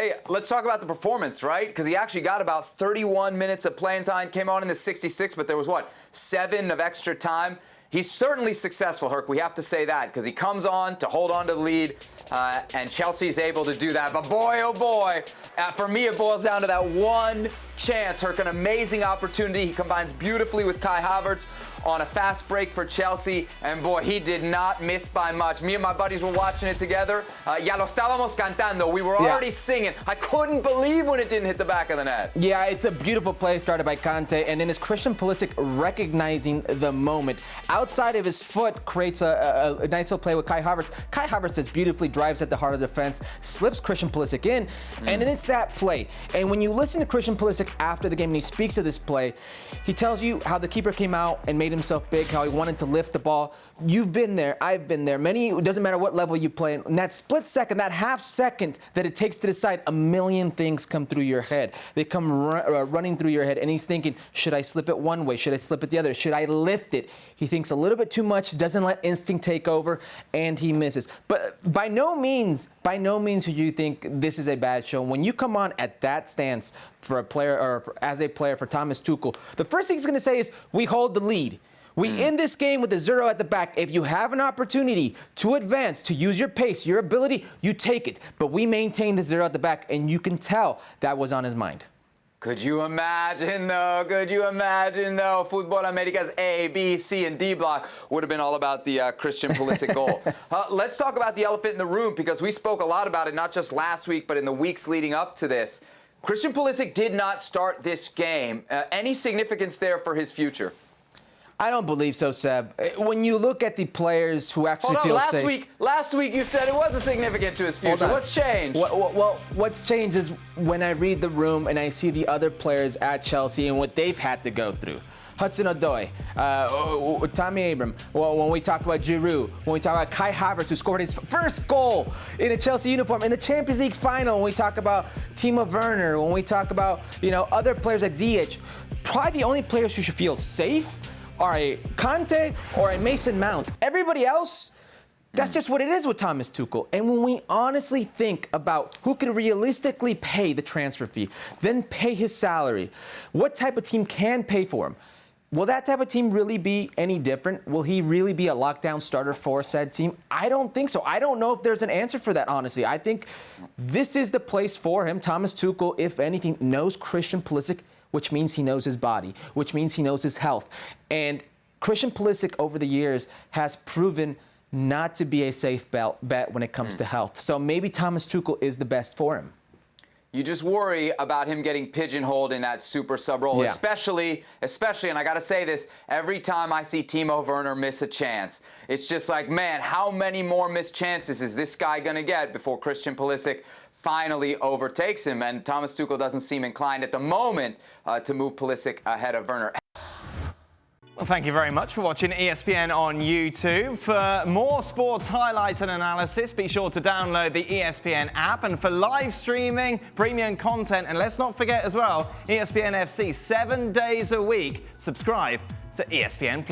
Hey, let's talk about the performance, right? Because he actually got about 31 minutes of playing time, came on in the 66, but there was, 7 of extra time. He's certainly successful, Herc. We have to say that because he comes on to hold on to the lead, and Chelsea's able to do that. But boy, oh boy, for me it boils down to that one chance. Herc, an amazing opportunity. He combines beautifully with Kai Havertz on a fast break for Chelsea, and boy, he did not miss by much. Me and my buddies were watching it together. Ya lo estábamos cantando. We were already singing. I couldn't believe when it didn't hit the back of the net. Yeah, it's a beautiful play started by Kante, and then it's Christian Pulisic recognizing the moment. Outside of his foot creates a nice little play with Kai Havertz. Kai Havertz just beautifully drives at the heart of the defense, slips Christian Pulisic in, and then it's that play. And when you listen to Christian Pulisic after the game and he speaks of this play, he tells you how the keeper came out and made himself big, how he wanted to lift the ball. You've been there. I've been there. It doesn't matter what level you play in that split second, that half second that it takes to decide, a million things come through your head. They come running through your head, and he's thinking, should I slip it one way? Should I slip it the other? Should I lift it? He thinks a little bit too much, doesn't let instinct take over, and he misses. But by no means do you think this is a bad show. When you come on at that stance for a player, or as a player for Thomas Tuchel, the first thing he's going to say is, we hold the lead. We end this game with a 0 at the back. If you have an opportunity to advance, to use your pace, your ability, you take it. But we maintain the 0 at the back, and you can tell that was on his mind. Could you imagine, though? Futbol Americas A, B, C, and D block would have been all about the Christian Pulisic goal. Let's talk about the elephant in the room, because we spoke a lot about it, not just last week, but in the weeks leading up to this. Christian Pulisic did not start this game. Any significance there for his future? I don't believe so, Seb. When you look at the players who actually feel safe... Last week you said it wasn't significant to his future. What's changed? Well, what's changed is when I read the room and I see the other players at Chelsea and what they've had to go through. Hudson-Odoi, Tammy Abraham, when we talk about Giroud, when we talk about Kai Havertz, who scored his first goal in a Chelsea uniform in the Champions League final, when we talk about Timo Werner, when we talk about, other players like Ziyech, probably the only players who should feel safe are a Kante or a Mason Mount. Everybody else, that's just what it is with Thomas Tuchel. And when we honestly think about who could realistically pay the transfer fee, then pay his salary, what type of team can pay for him? Will that type of team really be any different? Will he really be a lockdown starter for said team? I don't think so. I don't know if there's an answer for that, honestly. I think this is the place for him. Thomas Tuchel, if anything, knows Christian Pulisic, which means he knows his body, which means he knows his health. And Christian Pulisic over the years has proven not to be a safe bet when it comes to health. So maybe Thomas Tuchel is the best for him. You just worry about him getting pigeonholed in that super sub role, especially, and I got to say this, every time I see Timo Werner miss a chance, it's just like, man, how many more missed chances is this guy going to get before Christian Pulisic finally overtakes him? And Thomas Tuchel doesn't seem inclined at the moment to move Pulisic ahead of Werner. Well, thank you very much for watching ESPN on YouTube. For more sports highlights and analysis, be sure to download the ESPN app. And for live streaming, premium content, and let's not forget as well, ESPN FC 7 days a week. Subscribe to ESPN+.